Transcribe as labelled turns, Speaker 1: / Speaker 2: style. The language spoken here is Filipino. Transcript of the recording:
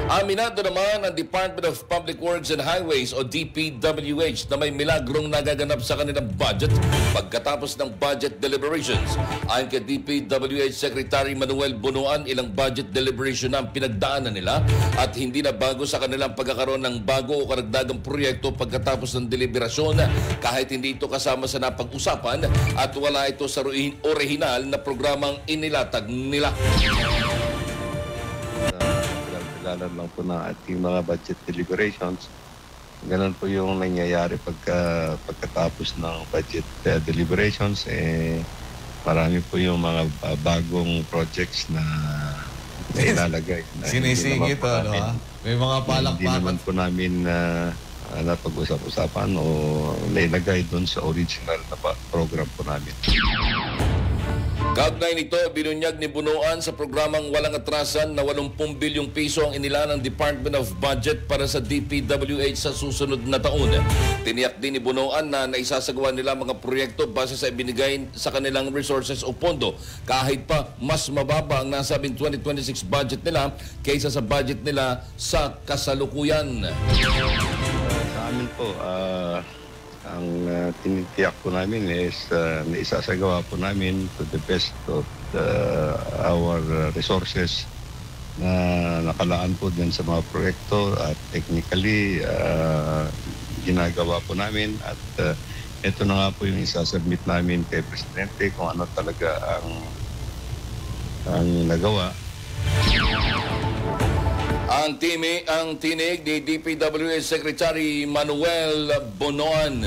Speaker 1: Aminado naman ang Department of Public Works and Highways o DPWH na may milagrong nagaganap sa kanilang budget pagkatapos ng budget deliberations. Ayon kay DPWH Secretary Manuel Bunuan, ilang budget deliberation na ang pinagdaanan nila at hindi na bago sa kanilang pagkakaroon ng bago o karagdagang proyekto pagkatapos ng deliberasyon kahit hindi ito kasama sa napag-usapan at wala ito sa orihinal na programang inilatag nila.
Speaker 2: Pagkakalan lang po ng ating mga budget deliberations. Ganun po yung nangyayari pagkatapos ng budget deliberations. Marami po yung mga bagong projects na ilalagay.
Speaker 3: Sinisingit ito, no? May mga palakpakan.
Speaker 2: Hindi naman po namin napag-usap-usapan o nailagay doon sa original na program po namin.
Speaker 1: Kaugnay nito, binunyag ni Bunuan sa programang walang atrasan na 80 bilyong piso ang inila ng Department of Budget para sa DPWH sa susunod na taon. Tiniyak din ni Bunuan na naisasagawa nila mga proyekto base sa ibinigay sa kanilang resources o pondo kahit pa mas mababa ang nasabing 2026 budget nila kaysa sa budget nila sa kasalukuyan.
Speaker 2: Sa amin po, ang tinitiyak po namin is naisasagawa po namin to the best of our resources na nakalaan po din sa mga proyekto at technically ginagawa po namin at ito na nga po yung isasubmit namin kay Presidente kung ano talaga ang nagawa.
Speaker 1: Ang tinig ni DPWH Secretary Manuel Bunuan.